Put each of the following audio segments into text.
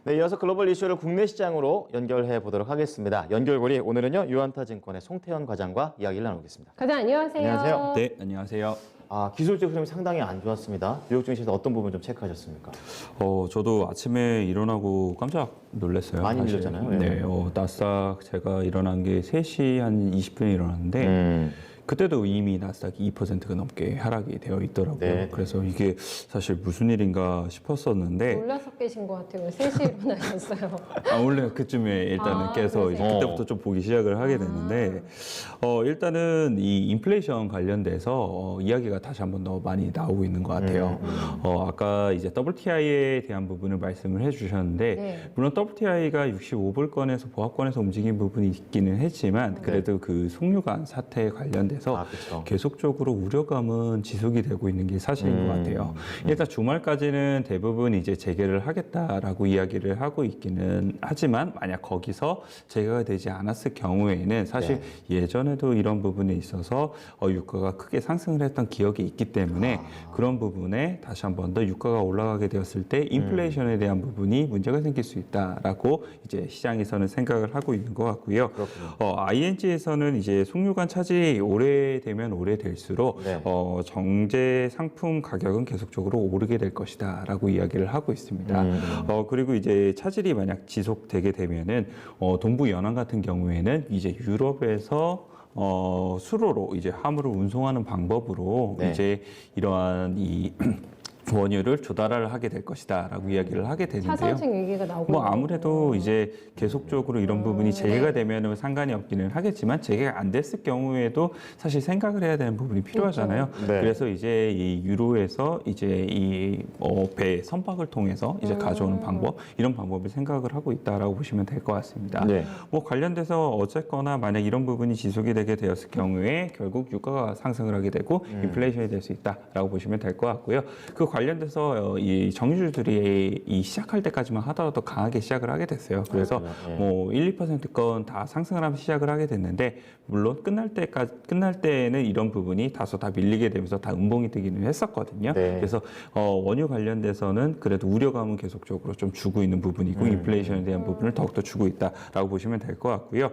네, 이어서 글로벌 이슈를 국내 시장으로 연결해 보도록 하겠습니다. 연결고리 오늘은요 유안타증권의 송태현 과장과 이야기를 나누겠습니다. 과장 안녕하세요. 안녕하세요. 네, 안녕하세요. 기술적 흐름이 상당히 안 좋았습니다. 뉴욕 증시에서 어떤 부분 좀 체크하셨습니까? 저도 아침에 일어나고 깜짝 놀랐어요. 많이 사실. 밀렸잖아요. 네, 나스닥 제가 일어난 게 3시 한 20분에 일어났는데 그때도 이미 나스닥이 2%가 넘게 하락이 되어 있더라고요. 네. 그래서 이게 사실 무슨 일인가 싶었었는데 놀라서 깨신 것 같아요. 3시에 일어나셨어요. 원래 그쯤에 일단은 깨서 이제 그러세요? 그때부터 좀 보기 시작을 하게 됐는데 일단은 이 인플레이션 관련돼서 이야기가 다시 한 번 더 많이 나오고 있는 것 같아요. 아까 이제 WTI에 대한 부분을 말씀을 해주셨는데 네. 물론 WTI가 65불권에서 보합권에서 움직인 부분이 있기는 했지만 그래도 그 송유관 사태 관련돼서 그렇죠. 계속적으로 우려감은 지속이 되고 있는 게 사실인 것 같아요. 일단 주말까지는 대부분 이제 재개를 하겠다라고 이야기를 하고 있기는 하지만 만약 거기서 재개가 되지 않았을 경우에는 사실 예전에도 이런 부분에 있어서 유가가 크게 상승을 했던 기억이 있기 때문에 그런 부분에 다시 한 번 더 유가가 올라가게 되었을 때 인플레이션에 대한 부분이 문제가 생길 수 있다라고 이제 시장에서는 생각을 하고 있는 것 같고요. ING에서는 이제 송유관 차질이 오래되면 오래될수록 정제 상품 가격은 계속적으로 오르게 될 것이다라고 이야기를 하고 있습니다. 그리고 이제 차질이 만약 지속되게 되면은 동부 연안 같은 경우에는 이제 유럽에서 수로로 이제 화물을 운송하는 방법으로 이제 이러한 이 원유를 조달을 하게 될 것이다라고 이야기를 하게 되는데요. 차선책 얘기가 나오고 아무래도 이제 계속적으로 이런 부분이 재개가 되면은 상관이 없기는 하겠지만 재개가 안 됐을 경우에도 사실 생각을 해야 되는 부분이 필요하잖아요. 네. 그래서 이제 이 유로에서 이제 이 배 선박을 통해서 이제 가져오는 방법 이런 방법을 생각을 하고 있다라고 보시면 될 것 같습니다. 네. 관련돼서 어쨌거나 만약 이런 부분이 지속이 되게 되었을 경우에 결국 유가가 상승을 하게 되고 인플레이션이 될 수 있다라고 보시면 될 것 같고요. 그 관련돼서 이 정유주들이 이 시작할 때까지만 하더라도 강하게 시작을 하게 됐어요. 그래서 1, 2%건 다 상승을 하면서 시작을 하게 됐는데 물론 끝날 때에는 이런 부분이 다소 다 밀리게 되면서 다 음봉이 뜨기는 했었거든요. 그래서 원유 관련돼서는 그래도 우려감은 계속적으로 좀 주고 있는 부분이고 인플레이션에 대한 부분을 더욱더 주고 있다라고 보시면 될 것 같고요.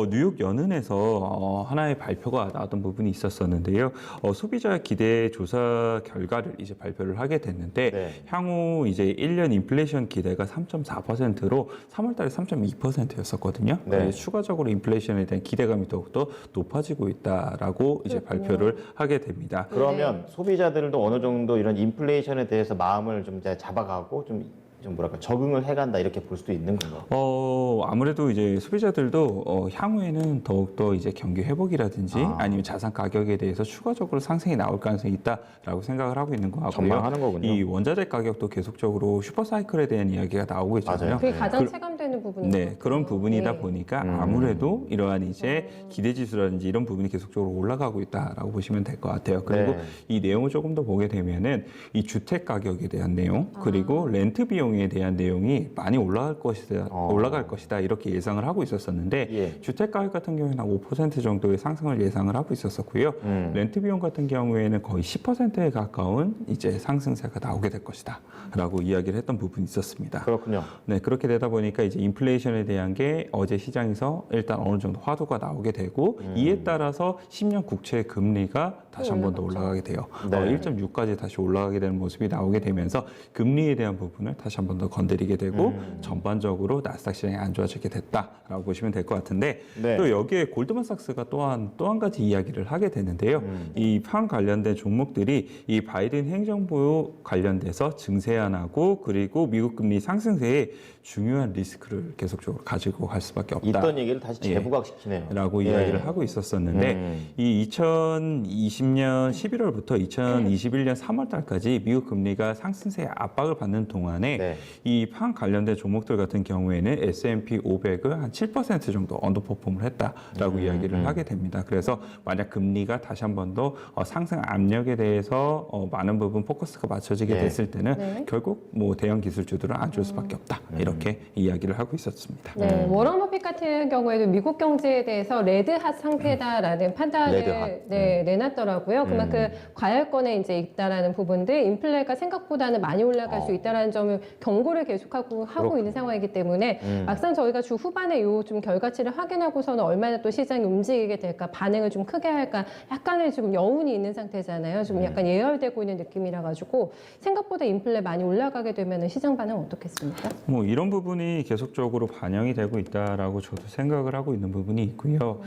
뉴욕 연은에서 하나의 발표가 나왔던 부분이 있었었는데요. 소비자 기대 조사 결과를 이제 발표를 하게 됐는데 향후 이제 1년 인플레이션 기대가 3.4%로 3월달에 3.2%였었거든요. 추가적으로 인플레이션에 대한 기대감이 더욱더 높아지고 있다라고 이제 발표를 하게 됩니다. 그러면 소비자들도 어느 정도 이런 인플레이션에 대해서 마음을 좀 이제 잡아가고 좀 뭐랄까 적응을 해간다 이렇게 볼 수도 있는 건가요? 아무래도 이제 소비자들도 향후에는 더욱더 이제 경기 회복이라든지 아니면 자산 가격에 대해서 추가적으로 상승이 나올 가능성이 있다라고 생각을 하고 있는 것 같고요. 전망하는 거군요. 이 원자재 가격도 계속적으로 슈퍼사이클에 대한 이야기가 나오고 있잖아요. 그게 가장 체감되는 부분이죠. 네, 그런 부분이다 보니까 아무래도 이러한 이제 기대 지수라든지 이런 부분이 계속적으로 올라가고 있다라고 보시면 될 것 같아요. 그리고 이 내용을 조금 더 보게 되면은 이 주택 가격에 대한 내용 그리고 렌트 비용에 대한 내용이 많이 올라갈 것이다 이렇게 예상을 하고 있었었는데 주택 가격 같은 경우에는 한 5% 정도의 상승을 예상을 하고 있었었고요. 렌트 비용 같은 경우에는 거의 10%에 가까운 이제 상승세가 나오게 될 것이다라고 이야기를 했던 부분이 있었습니다. 그렇군요. 네, 그렇게 되다 보니까 이제 인플레이션에 대한 게 어제 시장에서 일단 어느 정도 화두가 나오게 되고 이에 따라서 10년 국채 금리가 다시 한 번 더 올라가게 돼요. 1.6까지 다시 올라가게 되는 모습이 나오게 되면서 금리에 대한 부분을 다시 한 번 더 건드리게 되고 전반적으로 나스닥 시장이 안 좋아지게 됐다라고 보시면 될 것 같은데 또 여기에 골드만삭스가 또 한 가지 이야기를 하게 되는데요. 이 판 관련된 종목들이 이 바이든 행정부 관련돼서 증세안하고 그리고 미국 금리 상승세에 중요한 리스크를 계속적으로 가지고 갈 수밖에 없다. 있던 얘기를 다시 재부각시키네요. 라고 이야기를 하고 있었었는데 이 2020년 11월부터 2021년 3월 달까지 미국 금리가 상승세에 압박을 받는 동안에 이 판 관련된 종목들 같은 경우에는 S&P 500을 한 7% 정도 언더퍼폼을 했다라고 이야기를 하게 됩니다. 그래서 만약 금리가 다시 한 번 더 상승 압력에 대해서 많은 부분 포커스가 맞춰지게 됐을 때는 결국 대형 기술주들은 안 좋을 수밖에 없다. 이렇게 이야기를 하고 있었습니다. 워런 버핏 같은 경우에도 미국 경제에 대해서 레드핫 상태다라는 판단을 내놨더라고요. 그만큼 과열권에 이제 있다라는 부분들, 인플레가 생각보다는 많이 올라갈 수 있다라는 점을 경고를 계속하고 하고 있는 상황이기 때문에 막상 저희가 주 후반에 요 좀 결과치를 확인하고서는 얼마나 또 시장이 움직이게 될까, 반응을 좀 크게 할까, 약간의 지금 여운이 있는 상태잖아요. 좀 약간 예열되고 있는 느낌이라 가지고 생각보다 인플레 많이 올라가게 되면 시장 반응 어떻겠습니까? 뭐 이런 부분이 계속적으로 반영이 되고 있다라고 저도 생각을 하고 있는 부분이 있고요.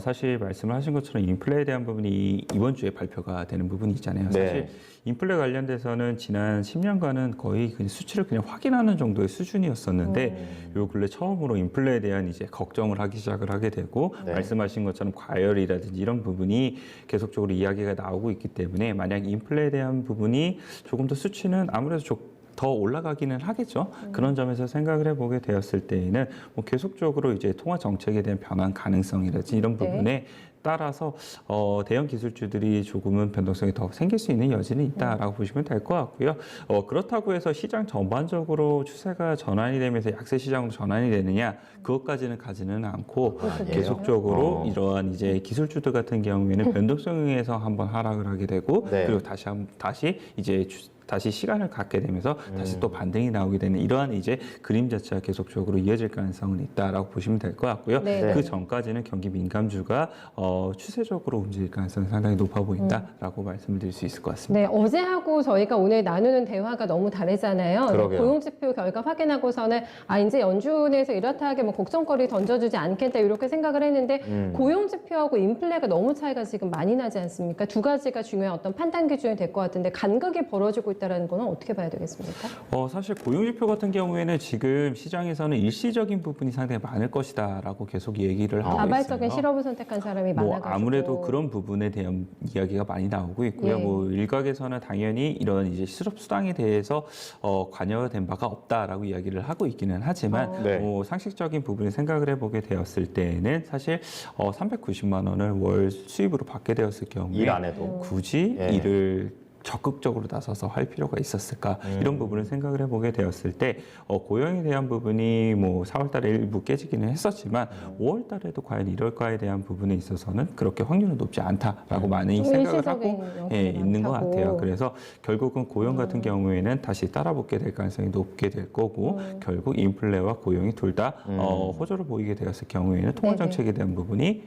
사실 말씀을 하신 것처럼 인플레에 대한 부분이 이번 주에 발표가 되는 부분이 있잖아요. 네. 사실 인플레 관련돼서는 지난 10년간은 거의 그냥 수치를 그냥 확인하는 정도의 수준이었었는데 요 근래 처음으로 인플레에 대한 이제 걱정을 하기 시작을 하게 되고 네. 말씀하신 것처럼 과열이라든지 이런 부분이 계속적으로 이야기가 나오고 있기 때문에 만약 인플레에 대한 부분이 조금 더 수치는 아무래도 더 올라가기는 하겠죠. 그런 점에서 생각을 해보게 되었을 때에는 뭐 계속적으로 이제 통화 정책에 대한 변화 가능성이라든지 이런 네. 부분에 따라서 대형 기술주들이 조금은 변동성이 더 생길 수 있는 여지는 있다라고 보시면 될 것 같고요. 그렇다고 해서 시장 전반적으로 추세가 전환이 되면서 약세 시장으로 전환이 되느냐 그것까지는 가지는 않고 그렇군요. 계속적으로 이러한 이제 기술주들 같은 경우에는 변동성에서 한번 하락을 하게 되고 네. 그리고 다시 이제 다시 시간을 갖게 되면서 다시 또 반등이 나오게 되는 이러한 이제 그림 자체가 계속적으로 이어질 가능성은 있다라고 보시면 될 것 같고요. 네. 그 전까지는 경기 민감주가 추세적으로 움직일 가능성이 상당히 높아 보인다라고 말씀을 드릴 수 있을 것 같습니다. 네, 어제하고 저희가 오늘 나누는 대화가 너무 다르잖아요. 그러게요. 고용지표 결과 확인하고서는 이제 연준에서 이렇다하게 뭐 걱정거리 던져주지 않겠다 이렇게 생각을 했는데 고용지표하고 인플레가 너무 차이가 지금 많이 나지 않습니까? 두 가지가 중요한 어떤 판단 기준이 될 것 같은데 간극이 벌어지고 있다는 거는 어떻게 봐야 되겠습니까? 사실 고용지표 같은 경우에는 지금 시장에서는 일시적인 부분이 상당히 많을 것이다라고 계속 얘기를 하고 자발적인 있어요. 실업을 선택한 사람이 뭐 많아가지고 아무래도 그런 부분에 대한 이야기가 많이 나오고 있고요. 예. 뭐 일각에서는 당연히 이런 이제 실업 수당에 대해서 관여된 바가 없다라고 이야기를 하고 있기는 하지만 네. 뭐 상식적인 부분을 생각을 해보게 되었을 때에는 사실 390만 원을 월 수입으로 받게 되었을 경우에 일 안 해도. 굳이 예. 일을 적극적으로 나서서 할 필요가 있었을까 이런 부분을 생각을 해보게 되었을 때 고용에 대한 부분이 뭐 4월달에 일부 깨지기는 했었지만 5월달에도 과연 이럴까에 대한 부분에 있어서는 그렇게 확률은 높지 않다라고 많이 좀 생각을 하고 일시적인 영향이 있는 것 많다고. 같아요. 그래서 결국은 고용 같은 경우에는 다시 따라붙게 될 가능성이 높게 될 거고 결국 인플레와 고용이 둘 다 호조를 보이게 되었을 경우에는 통화 네네. 정책에 대한 부분이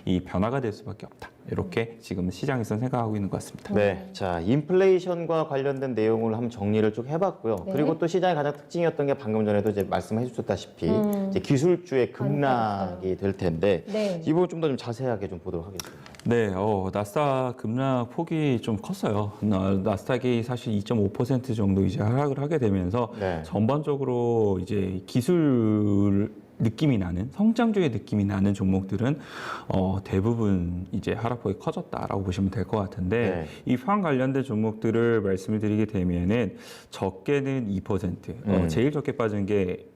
이 변화가 될 수밖에 없다. 이렇게 지금 시장에서 생각하고 있는 것 같습니다. 네, 자 인플레이션과 관련된 내용을 한번 정리를 쭉 해봤고요. 네. 그리고 또 시장의 가장 특징이었던 게 방금 전에도 이제 말씀해 주셨다시피 이제 기술주의 급락이 될 텐데 네. 이 부분 좀 더 좀 자세하게 좀 보도록 하겠습니다. 네, 나스닥 급락 폭이 좀 컸어요. 나스닥이 사실 2.5% 정도 이제 하락을 하게 되면서 네. 전반적으로 이제 기술 느낌이 나는 성장주의 느낌이 나는 종목들은 대부분 이제 하락폭이 커졌다라고 보시면 될 것 같은데 이 판 관련된 종목들을 말씀을 드리게 되면은 적게는 2%, 제일 적게 빠진 게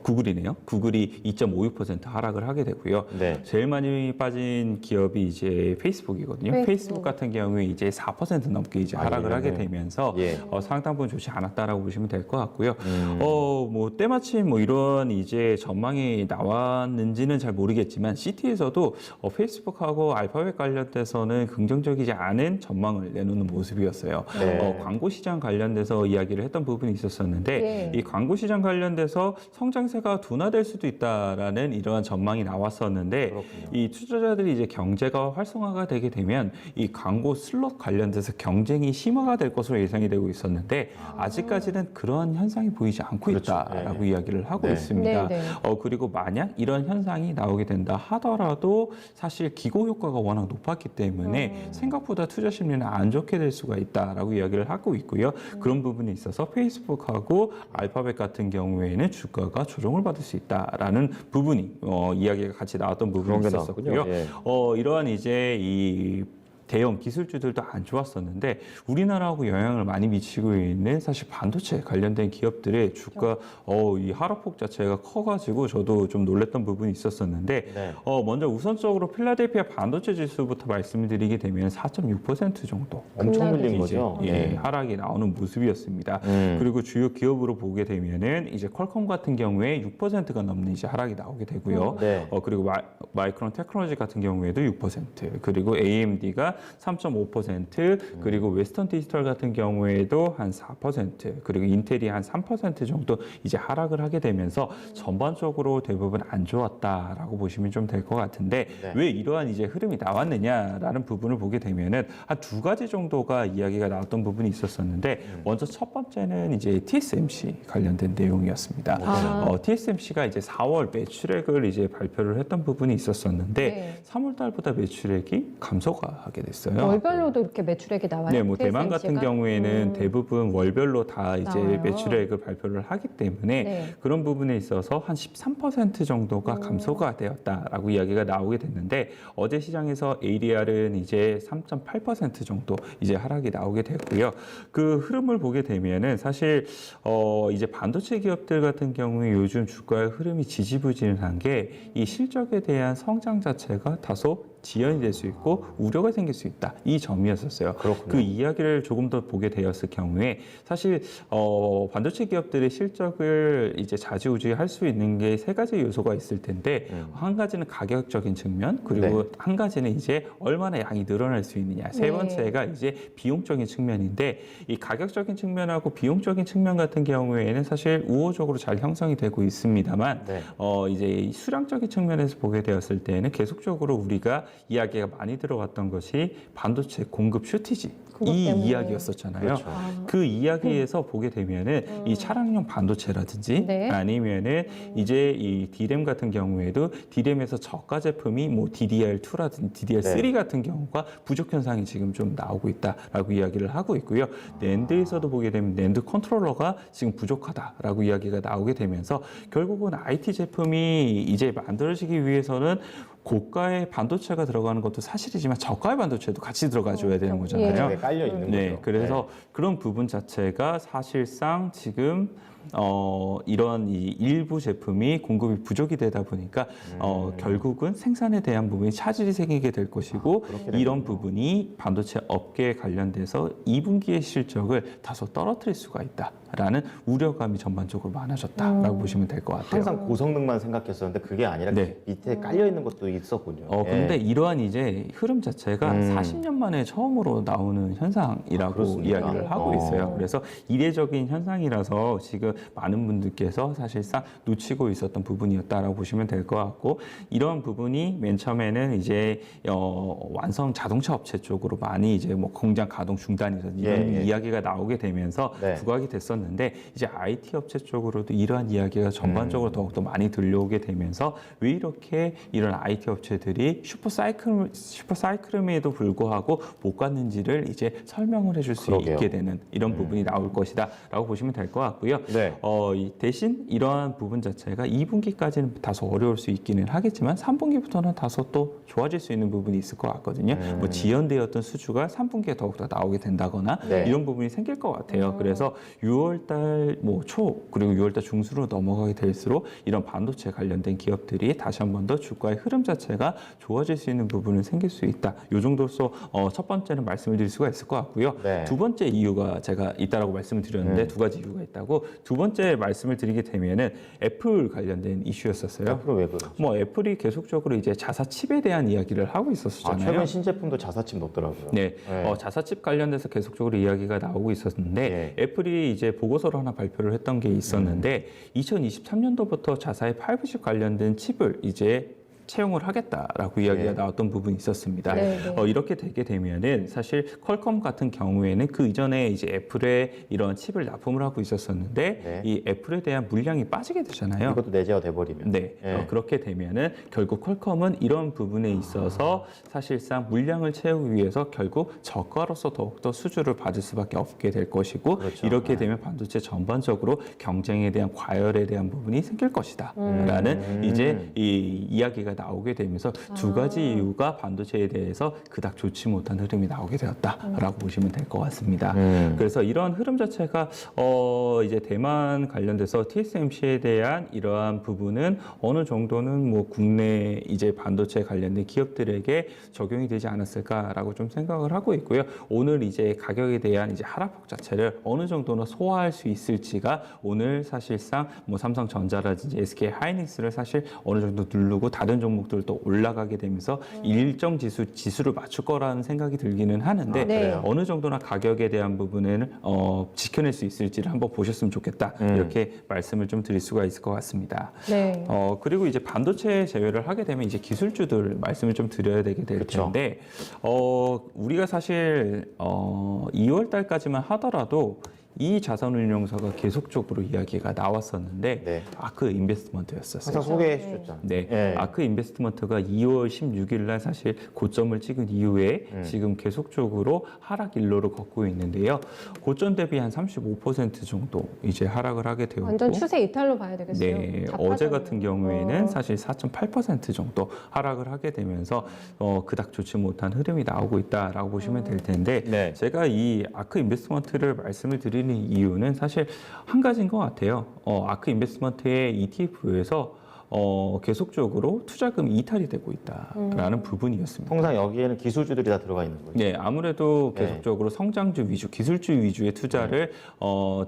구글이네요. 구글이 2.56% 하락을 하게 되고요. 네. 제일 많이 빠진 기업이 이제 페이스북이거든요. 페이스북 같은 경우에 이제 4% 넘게 이제 하락을 하게 되면서 예. 상당 부분 좋지 않았다라고 보시면 될 것 같고요. 뭐 때마침 뭐 이런 이제 전망이 나왔는지는 잘 모르겠지만 시티에서도 페이스북하고 알파벳 관련돼서는 긍정적이지 않은 전망을 내놓는 모습이었어요. 네. 광고 시장 관련돼서 이야기를 했던 부분이 있었었는데 예. 이 광고 시장 관련돼서 성장세가 둔화될 수도 있다라는 이러한 전망이 나왔었는데 그렇군요. 이 투자자들이 이제 경제가 활성화가 되게 되면 이 광고 슬롯 관련돼서 경쟁이 심화가 될 것으로 예상이 되고 있었는데 아직까지는 그런 현상이 보이지 않고 그렇죠. 있다라고 네. 이야기를 하고 네. 있습니다. 네, 네. 그리고 만약 이런 현상이 나오게 된다 하더라도 사실 기고 효과가 워낙 높았기 때문에 생각보다 투자 심리는 안 좋게 될 수가 있다라고 이야기를 하고 있고요. 그런 부분에 있어서 페이스북하고 알파벳 같은 경우에는 주가가 조정을 받을 수 있다라는 부분이 이야기가 같이 나왔던 부분이 그런 게 있었었고요. 나왔군요. 예. 이러한 이제 이 대형 기술주들도 안 좋았었는데 우리나라하고 영향을 많이 미치고 있는 사실 반도체 관련된 기업들의 주가 이 하락폭 자체가 커가지고 저도 좀 놀랬던 부분이 있었었는데 네. 먼저 우선적으로 필라델피아 반도체 지수부터 말씀드리게 되면 4.6% 정도 엄청 밀린 급락이 거죠. 예, 하락이 나오는 모습이었습니다. 그리고 주요 기업으로 보게 되면은 이제 퀄컴 같은 경우에 6%가 넘는 이제 하락이 나오게 되고요. 네. 그리고 마이크론 테크놀로지 같은 경우에도 6%, 그리고 AMD가 3.5%, 그리고 웨스턴 디지털 같은 경우에도 한 4%, 그리고 인텔이 한 3% 정도 이제 하락을 하게 되면서 전반적으로 대부분 안 좋았다라고 보시면 좀 될 것 같은데 네. 왜 이러한 이제 흐름이 나왔느냐라는 부분을 보게 되면은 한 두 가지 정도가 이야기가 나왔던 부분이 있었었는데 먼저 첫 번째는 이제 TSMC 관련된 내용이었습니다. TSMC가 이제 4월 매출액을 이제 발표를 했던 부분이 있었었는데 네. 3월 달보다 매출액이 감소가 하게 됐어요. 월별로도 이렇게 매출액이 나와요. 네, 뭐 대만 같은 TSMC 가? 경우에는 대부분 월별로 다 이제 나와요. 매출액을 발표를 하기 때문에 네. 그런 부분에 있어서 한 13% 정도가 감소가 되었다라고 이야기가 나오게 됐는데 어제 시장에서 ADR은 이제 3.8% 정도 이제 하락이 나오게 됐고요. 그 흐름을 보게 되면은 사실 이제 반도체 기업들 같은 경우에 요즘 주가의 흐름이 지지부진한 게 이 실적에 대한 성장 자체가 다소 지연이 될 수 있고 우려가 생길 수 있다. 이 점이었었어요. 그렇군요. 그 이야기를 조금 더 보게 되었을 경우에 사실 반도체 기업들의 실적을 이제 좌지우지할 수 있는 게 세 가지 요소가 있을 텐데 한 가지는 가격적인 측면, 그리고 한 가지는 이제 얼마나 양이 늘어날 수 있느냐. 세 네. 번째가 이제 비용적인 측면인데 이 가격적인 측면하고 비용적인 측면 같은 경우에는 사실 우호적으로 잘 형성이 되고 있습니다만 네. 이제 이 수량적인 측면에서 보게 되었을 때는 계속적으로 우리가 이야기가 많이 들어왔던 것이 반도체 공급 슈티지 그것 이 때문에. 이야기였었잖아요. 그렇죠. 그 이야기에서 보게 되면은 이 차량용 반도체라든지 네. 아니면은 이제 이 D램 같은 경우에도 D램에서 저가 제품이 뭐 DDR2라든지 DDR3 네. 같은 경우가 부족 현상이 지금 좀 나오고 있다라고 이야기를 하고 있고요. 낸드에서도 보게 되면 낸드 컨트롤러가 지금 부족하다라고 이야기가 나오게 되면서 결국은 IT 제품이 이제 만들어지기 위해서는 고가의 반도체가 들어가는 것도 사실이지만 저가의 반도체도 같이 들어가줘야 되는 거잖아요. 네, 깔려 있는 네, 거죠. 그래서 그런 부분 자체가 사실상 지금 이런 이 일부 제품이 공급이 부족이 되다 보니까 결국은 생산에 대한 부분이 차질이 생기게 될 것이고 그렇게 이런 부분이 반도체 업계에 관련돼서 2분기의 실적을 다소 떨어뜨릴 수가 있다라는 우려감이 전반적으로 많아졌다라고 보시면 될 것 같아요. 항상 고성능만 생각했었는데 그게 아니라 네. 밑에 깔려 있는 것도 있었군요. 근데 예. 이러한 이제 흐름 자체가 40년 만에 처음으로 나오는 현상이라고 그렇습니까? 이야기를 하고 있어요. 그래서 이례적인 현상이라서 지금 많은 분들께서 사실상 놓치고 있었던 부분이었다라고 보시면 될 것 같고 이런 부분이 맨 처음에는 이제 완성 자동차 업체 쪽으로 많이 이제 뭐 공장 가동 중단이라든지 이런 예. 이야기가 나오게 되면서 네. 부각이 됐었는데 이제 IT 업체 쪽으로도 이러한 이야기가 전반적으로 더욱더 많이 들려오게 되면서 왜 이렇게 이런 IT 업체들이 슈퍼사이클임에도 불구하고 못 갔는지를 이제 설명을 해줄 수 그러게요. 있게 되는 이런 부분이 나올 것이다라고 보시면 될 것 같고요. 네. 대신 이러한 부분 자체가 2분기까지는 다소 어려울 수 있기는 하겠지만 3분기부터는 다소 또 좋아질 수 있는 부분이 있을 것 같거든요. 뭐 지연되었던 수주가 3분기에 더욱더 나오게 된다거나 네. 이런 부분이 생길 것 같아요. 그래서 6월달 뭐 초 그리고 6월달 중순으로 넘어가게 될수록 이런 반도체 관련된 기업들이 다시 한 번 더 주가의 흐름 자체가 좋아질 수 있는 부분은 생길 수 있다. 이 정도로서 첫 번째는 말씀을 드릴 수가 있을 것 같고요. 네. 두 번째 이유가 제가 있다라고 말씀을 드렸는데 두 가지 이유가 있다고 두 번째 말씀을 드리게 되면은 애플 관련된 이슈였었어요. 앞으로 왜 그러죠? 뭐 애플이 계속적으로 이제 자사 칩에 대한 이야기를 하고 있었잖아요. 최근 신제품도 자사칩 넣더라고요. 네, 네. 자사칩 관련돼서 계속적으로 이야기가 나오고 있었는데 예. 애플이 이제 보고서를 하나 발표를 했던 게 있었는데 2023년도부터 자사의 5G 관련된 칩을 이제 채용을 하겠다라고 이야기가 나왔던 부분이 있었습니다. 네, 네. 이렇게 되게 되면은 사실 퀄컴 같은 경우에는 그 이전에 이제 애플에 이런 칩을 납품을 하고 있었었는데 네. 이 애플에 대한 물량이 빠지게 되잖아요. 이것도 내재화 돼버리면. 네, 예. 그렇게 되면은 결국 퀄컴은 이런 부분에 있어서 사실상 물량을 채우기 위해서 결국 저가로서 더욱더 수주를 받을 수밖에 없게 될 것이고 그렇죠. 이렇게 되면 반도체 전반적으로 경쟁에 대한 과열에 대한 부분이 생길 것이다라는 이제 이 이야기가 나오게 되면서 두 가지 이유가 반도체에 대해서 그닥 좋지 못한 흐름이 나오게 되었다라고 보시면 될 것 같습니다. 그래서 이런 흐름 자체가 이제 대만 관련돼서 TSMC에 대한 이러한 부분은 어느 정도는 뭐 국내 이제 반도체 관련된 기업들에게 적용이 되지 않았을까라고 좀 생각을 하고 있고요. 오늘 이제 가격에 대한 이제 하락폭 자체를 어느 정도는 소화할 수 있을지가 오늘 사실상 뭐 삼성전자라든지 SK 하이닉스를 사실 어느 정도 누르고 다른 종목들도 올라가게 되면서 일정 지수를 맞출 거라는 생각이 들기는 하는데 네. 어느 정도나 가격에 대한 부분에는 지켜낼 수 있을지를 한번 보셨으면 좋겠다. 이렇게 말씀을 좀 드릴 수가 있을 것 같습니다. 네. 그리고 이제 반도체 제외를 하게 되면 이제 기술주들 말씀을 좀 드려야 되게 될 그쵸. 텐데, 우리가 사실 2월 달까지만 하더라도 이 자산운용사가 계속적으로 이야기가 나왔었는데 네. 아크 인베스트먼트였었어요. 항상 소개해 주셨잖아요. 네, 예. 아크 인베스트먼트가 2월 16일 날 사실 고점을 찍은 이후에 지금 계속적으로 하락 일로를 걷고 있는데요. 고점 대비 한 35% 정도 이제 하락을 하게 되었고, 완전 추세 이탈로 봐야 되겠어요. 네, 다 어제 빠졌네요. 같은 경우에는 사실 4.8% 정도 하락을 하게 되면서 그닥 좋지 못한 흐름이 나오고 있다라고 보시면 될 텐데, 네. 제가 이 아크 인베스트먼트를 말씀을 드리는 이유는 사실 한 가지인 것 같아요. 아크 인베스트먼트의 ETF에서 계속적으로 투자금이 이탈이 되고 있다라는 부분이었습니다. 통상 여기에는 기술주들이 다 들어가 있는 거죠. 네, 아무래도 네. 계속적으로 성장주 위주, 기술주 위주의 투자를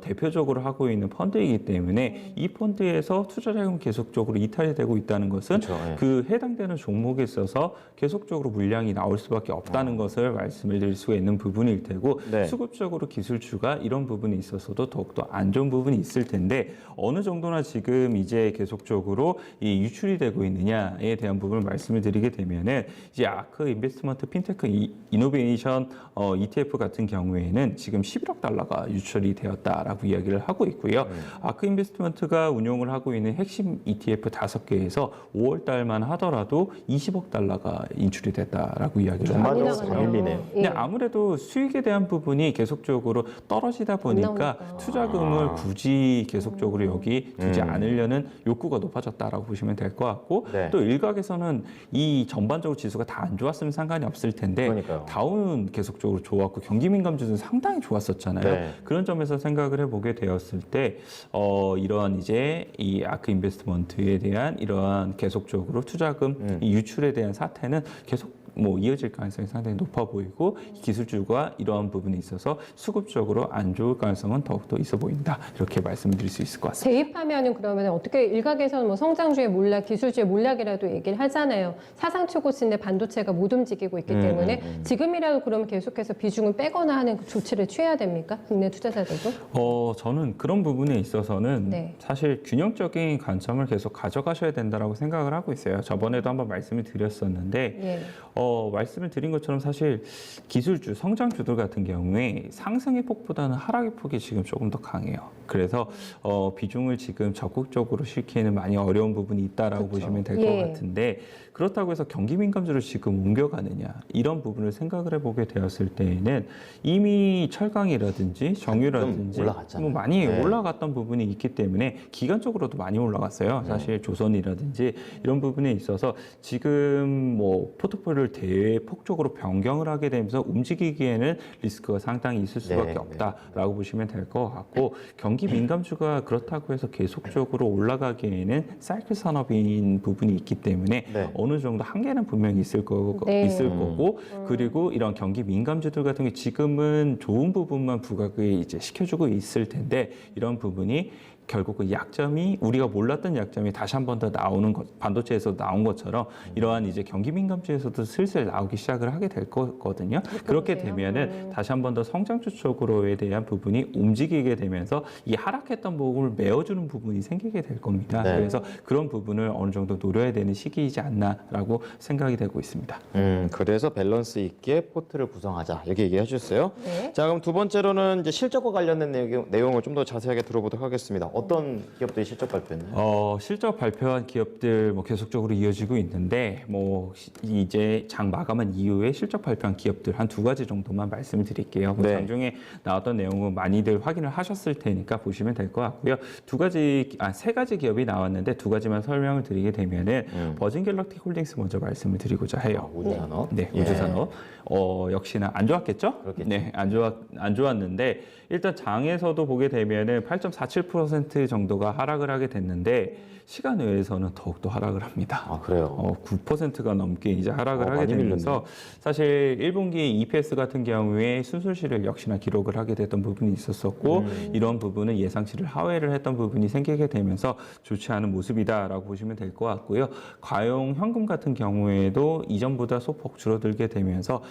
대표적으로 하고 있는 펀드이기 때문에 이 펀드에서 투자 자금 계속적으로 이탈이 되고 있다는 것은 그렇죠. 예. 그 해당되는 종목에 있어서 계속적으로 물량이 나올 수밖에 없다는 것을 말씀을 드릴 수가 있는 부분일 테고, 네. 수급적으로 기술주가 이런 부분에 있어서도 더욱더 안 좋은 부분이 있을 텐데, 어느 정도나 지금 이제 계속적으로 이 유출이 되고 있느냐에 대한 부분을 말씀을 드리게 되면은, 이제 아크 인베스트먼트 핀테크 이노베이션 ETF 같은 경우에는 지금 11억 달러가 유출이 되었다라고 이야기를 하고 있고요. 아크 인베스트먼트가 운용을 하고 있는 핵심 ETF 5개에서 5월 달만 하더라도 20억 달러가 인출이 됐다라고 이야기를 하고 전반적으로 있어요. 다 밀리네요. 예. 근데 아무래도 수익에 대한 부분이 계속적으로 떨어지다 보니까 나오니까. 투자금을 굳이 계속적으로 여기 두지 않으려는 욕구가 높아졌다라고 보시면 될 것 같고, 네. 또 일각에서는 이 전반적으로 지수가 다 안 좋았으면 상관이 없을 텐데 그러니까요. 다우는 계속적으로 좋았고 경기 민감주는 상당히 좋았었잖아요. 네. 그런 점에서 생각을 해보게 되었을 때 이러한 이제 이 아크 인베스트먼트에 대한 이러한 계속적으로 투자금 이 유출에 대한 사태는 계속 이어질 가능성이 상당히 높아 보이고, 기술주가 이러한 부분에 있어서 수급적으로 안 좋을 가능성은 더욱더 있어 보인다. 이렇게 말씀드릴 수 있을 것 같습니다. 대입하면은 그러면 어떻게 일각에서는 뭐 성장주의 몰락, 기술주의 몰락이라도 얘기를 하잖아요. 사상 초고치인데 반도체가 못 움직이고 있기 때문에 지금이라도 그러면 계속해서 비중을 빼거나 하는 그 조치를 취해야 됩니까? 국내 투자자들도? 저는 그런 부분에 있어서는 네. 사실 균형적인 관점을 계속 가져가셔야 된다라고 생각을 하고 있어요. 저번에도 한번 말씀을 드렸었는데, 예. 말씀을 드린 것처럼 사실 기술주, 성장주들 같은 경우에 상승의 폭보다는 하락의 폭이 지금 조금 더 강해요. 그래서 비중을 지금 적극적으로 실기에는 많이 어려운 부분이 있다라고 보시면 될 것 예. 같은데, 그렇다고 해서 경기 민감주를 지금 옮겨가느냐 이런 부분을 생각을 해보게 되었을 때에는 이미 철강이라든지 정유라든지 올라갔잖아요. 많이 네. 올라갔던 부분이 있기 때문에 기간적으로도 많이 올라갔어요. 사실 조선이라든지 이런 부분에 있어서 지금 포트폴리오를 대폭적으로 변경을 하게 되면서 움직이기에는 리스크가 상당히 있을 수밖에 네, 없다라고 보시면 될 것 같고, 경기 민감주가 그렇다고 해서 계속적으로 올라가기에는 사이클 산업인 부분이 있기 때문에 네. 어느 정도 한계는 분명히 있을 거고, 네. 그리고 이런 경기 민감주들 같은 게 지금은 좋은 부분만 부각을 이제 시켜주고 있을 텐데, 이런 부분이 결국 그 약점이 우리가 몰랐던 약점이 다시 한 번 더 나오는 것, 반도체에서 나온 것처럼 이러한 이제 경기 민감주에서도 슬슬 나오기 시작을 하게 될 거거든요. 그렇게 되면은 다시 한 번 더 성장주 쪽으로에 대한 부분이 움직이게 되면서 이 하락했던 부분을 메워주는 부분이 생기게 될 겁니다. 네. 그래서 그런 부분을 어느 정도 노려야 되는 시기이지 않나라고 생각이 되고 있습니다. 그래서 밸런스 있게 포트를 구성하자 이렇게 얘기해 주셨어요. 네. 자, 그럼 두 번째로는 이제 실적과 관련된 내용을 좀 더 자세하게 들어보도록 하겠습니다. 어떤 기업들이 실적 발표했나요? 실적 발표한 기업들 계속적으로 이어지고 있는데, 이제 장 마감한 이후에 실적 발표한 기업들 한 2가지 정도만 말씀을 드릴게요. 네. 장중에 나왔던 내용은 많이들 확인을 하셨을 테니까 보시면 될 것 같고요. 3가지 기업이 나왔는데 2가지만 설명을 드리게 되면은 버진 갤럭틱 홀딩스 먼저 말씀을 드리고자 해요. 우주산업. 네, 예. 우주산업. 역시나 안 좋았겠죠? 그렇겠죠. 네, 안 좋았는데, 일단 장에서도 보게 되면은 8.47% 정도가 하락을 하게 됐는데 시간 외에서는 더욱더 하락을 합니다. 아, 그래요? 9%가 넘게 이제 하락을 하게 많이 되면서 밀렸네요. 사실 1분기 EPS 같은 경우에 순손실을 역시나 기록을 하게 됐던 부분이 있었었고 이런 부분은 예상치를 하회를 했던 부분이 생기게 되면서 좋지 않은 모습이다라고 보시면 될 것 같고요. 과용 현금 같은 경우에도 이전보다 소폭 줄어들게 되면서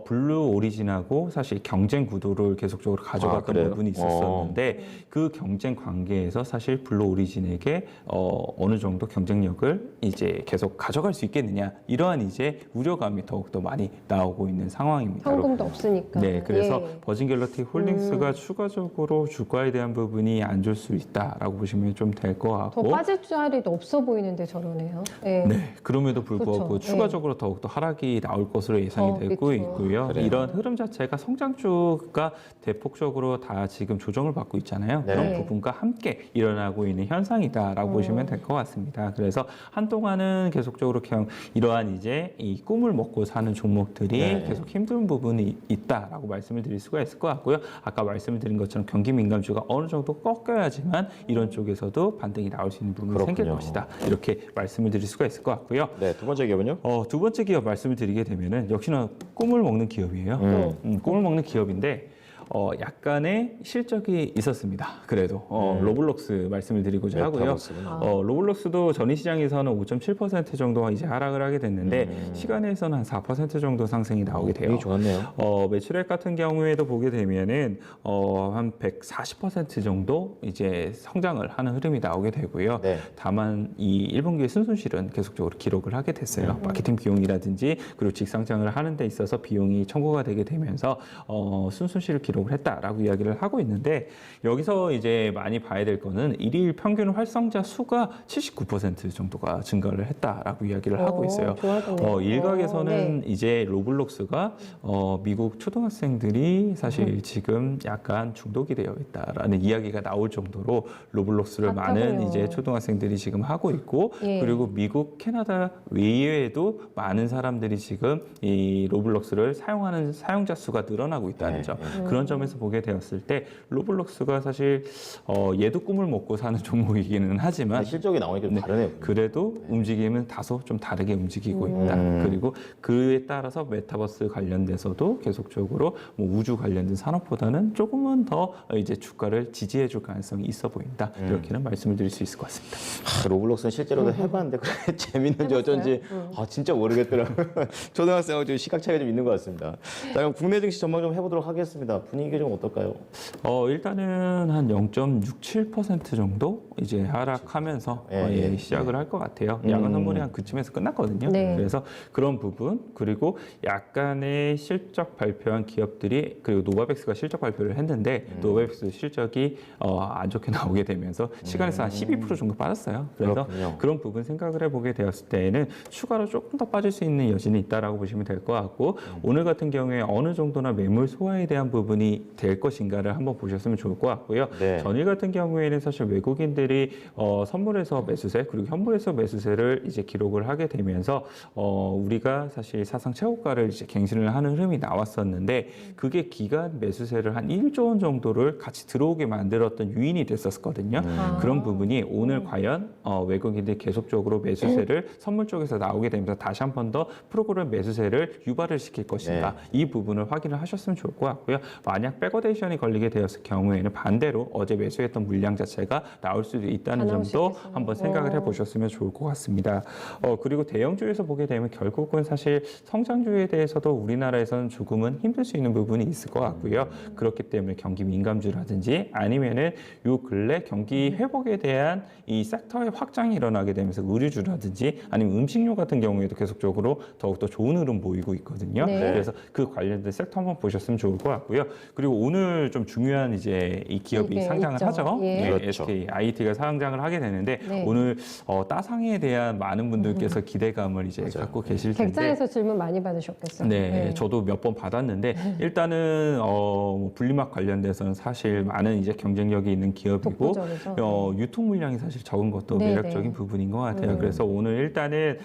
블루 오리진하고 사실 경쟁 구도를 계속적으로 가져갔던 그래요? 부분이 있었었는데 그 경쟁 관계에서 사실 블루 오리진에게 어느 정도 경쟁력을 이제 계속 가져갈 수 있겠느냐 이러한 이제 우려감이 더욱더 많이 나오고 있는 상황입니다. 현금도 없으니까. 네, 그래서 예. 버진 갤럭시 홀딩스가 추가적으로 주가에 대한 부분이 안 좋을 수 있다라고 보시면 좀 될 것 더 같고. 빠질 자리도 없어 보이는데 저러네요. 예. 네, 그럼에도 불구하고 그렇죠. 추가적으로 더욱더 하락이 나올 것으로 예상이 되고 그렇죠. 있고요. 그래요. 이런 흐름 자체가 성장주가 대폭적으로 다 지금 조정을 받고 있잖아요. 네. 그런 부분과 함께 일어나고 있는 현상이다라고 보시면 될 것 같습니다. 그래서 한동안은 계속적으로 그냥 이러한 이제 이 꿈을 먹고 사는 종목들이 네. 계속 힘든 부분이 있다라고 말씀을 드릴 수가 있을 것 같고요. 아까 말씀을 드린 것처럼 경기 민감주가 어느 정도 꺾여야지만 이런 쪽에서도 반등이 나올 수 있는 부분이 생길 그렇군요. 것이다. 이렇게 말씀을 드릴 수가 있을 것 같고요. 네, 두 번째 기업은요? 두 번째 기업 말씀을 드리게 되면은 역시나 꿈을 먹는 기업이에요. 꿈을 먹는 기업인데 약간의 실적이 있었습니다. 그래도 로블록스 말씀을 드리고자 하고요. 메타버스구나. 로블록스도 전일 시장에서는 5.7% 정도가 이제 하락을 하게 됐는데 시간에서는 한 4% 정도 상승이 나오게 돼요. 되게 좋았네요. 매출액 같은 경우에도 보게 되면은 한 140% 정도 이제 성장을 하는 흐름이 나오게 되고요. 네. 다만 이 1분기의 순손실은 계속적으로 기록을 하게 됐어요. 마케팅 비용이라든지 그리고 직상장을 하는 데 있어서 비용이 청구가 되게 되면서 순손실을 기록을 했다라고 이야기를 하고 있는데 여기서 이제 많이 봐야 될 거는 일일 평균 활성자 수가 79% 정도가 증가를 했다라고 이야기를 하고 있어요. 좋아졌네요. 일각에서는 네. 이제 로블록스가 미국 초등학생들이 사실 지금 약간 중독이 되어 있다라는 이야기가 나올 정도로 로블록스를 많은 그렇군요. 이제 초등학생들이 지금 하고 있고 예. 그리고 미국, 캐나다 외에도 많은 사람들이 지금 이 로블록스를 사용하는 사용자 수가 늘어나고 있다는 네, 점. 네. 그런 점에서 보게 되었을 때 로블록스가 사실 얘도 꿈을 먹고 사는 종목이기는 하지만 실적이 나오니까 좀 다르네요. 그래도 움직임은 다소 좀 다르게 움직이고 있다. 그리고 그에 따라서 메타버스 관련돼서도 계속적으로 뭐 우주 관련된 산업보다는 조금은 더 이제 주가를 지지해줄 가능성이 있어 보인다. 이렇게는 말씀을 드릴 수 있을 것 같습니다. 로블록스는 실제로도 해봤는데 그래 재밌는지 어쩐지 진짜 모르겠더라고요. 초등학생하고 좀 시각 차이가 좀 있는 것 같습니다. 자, 그럼 국내 증시 전망 좀 해보도록 하겠습니다. 분위기가 좀 어떨까요? 일단은 한 0.67% 정도 이제 하락하면서 예, 시작을 할 것 같아요. 야간 선물이 한 그쯤에서 끝났거든요. 네. 그래서 그런 부분 그리고 약간의 실적 발표한 기업들이 그리고 노바백스가 실적 발표를 했는데 노바백스 실적이 안 좋게 나오게 되면서 시간에서 한 12% 정도 빠졌어요. 그래서 그렇군요. 그런 부분 생각을 해보게 되었을 때에는 추가로 조금 더 빠질 수 있는 여지는 있다라고 보시면 될 것 같고 오늘 같은 경우에 어느 정도나 매물 소화에 대한 부분이 될 것인가를 한번 보셨으면 좋을 것 같고요. 네. 전일 같은 경우에는 사실 외국인들이 선물에서 매수세 그리고 현물에서 매수세를 이제 기록을 하게 되면서 우리가 사실 사상 최고가를 이제 갱신을 하는 흐름이 나왔었는데 그게 기간 매수세를 한 1조 원 정도를 같이 들어오게 만들었던 유인이 됐었거든요. 그런 부분이 오늘 과연 외국인들이 계속적으로 매수세를 선물 쪽에서 나오게 되면서 다시 한 번 더 프로그램 매수세를 유발을 시킬 것인가 이 부분을 확인을 하셨으면 좋을 것 같고요. 만약 백어데이션이 걸리게 되었을 경우에는 반대로 어제 매수했던 물량 자체가 나올 수도 있다는 다 나올 수 점도 있겠어요. 한번 생각을 해보셨으면 좋을 것 같습니다. 그리고 대형주에서 보게 되면 결국은 사실 성장주에 대해서도 우리나라에서는 조금은 힘들 수 있는 부분이 있을 것 같고요. 그렇기 때문에 경기 민감주라든지 아니면은 요 근래 경기 회복에 대한 이 섹터의 확장이 일어나게 되면서 의류주라든지 아니면 음식료 같은 경우에도 계속적으로 더욱더 좋은 흐름 보이고 있거든요. 네. 그래서 그 관련된 섹터 한번 보셨으면 좋을 것 같고요. 그리고 오늘 좀 중요한 이제 이 기업이 이게 상장을 있죠. 하죠. 예. 네, 그렇죠. SK IT가 상장을 하게 되는데 네. 오늘 따상에 대한 많은 분들께서 기대감을 이제 갖고 계실 텐데. 객장에서 질문 많이 받으셨겠어요. 네, 저도 몇 번 받았는데 일단은 뭐 분리막 관련돼서는 사실 많은 이제 경쟁력이 있는 기업이고 독보적이죠. 유통 물량이 사실 적은 것도 네, 매력적인 네. 부분인 것 같아요. 그래서 오늘 일단은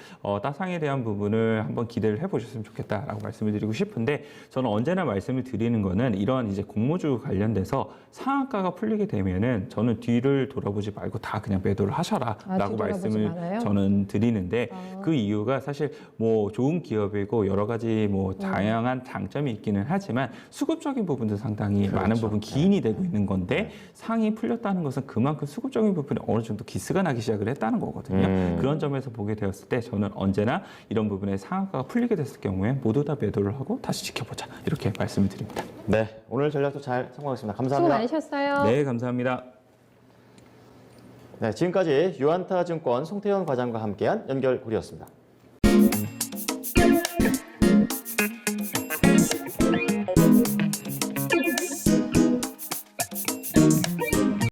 따상에 대한 부분을 한번 기대를 해보셨으면 좋겠다라고 말씀을 드리고 싶은데 저는 언제나 말씀을 드리는 거는 이런 이제 공모주 관련돼서 상한가가 풀리게 되면은 저는 뒤를 돌아보지 말고 다 그냥 매도를 하셔라라고 뒤돌아보지 말씀을 말아요? 저는 드리는데 그 이유가 사실 뭐 좋은 기업이고 여러 가지 뭐 다양한 장점이 있기는 하지만 수급적인 부분도 상당히 많은 부분 기인이 되고 있는 건데 상이 풀렸다는 것은 그만큼 수급적인 부분이 어느 정도 기스가 나기 시작을 했다는 거거든요. 그런 점에서 보게 되었을 때 저는 언제나 이런 부분에 상한가가 풀리게 됐을 경우에 모두 다 매도를 하고 다시 지켜보자 이렇게 말씀을 드립니다. 네, 오늘 전략도 잘 성공하겠습니다. 수고 감사합니다. 많으셨어요. 네, 감사합니다. 네, 지금까지 유안타증권 송태현 과장과 함께한 연결고리였습니다.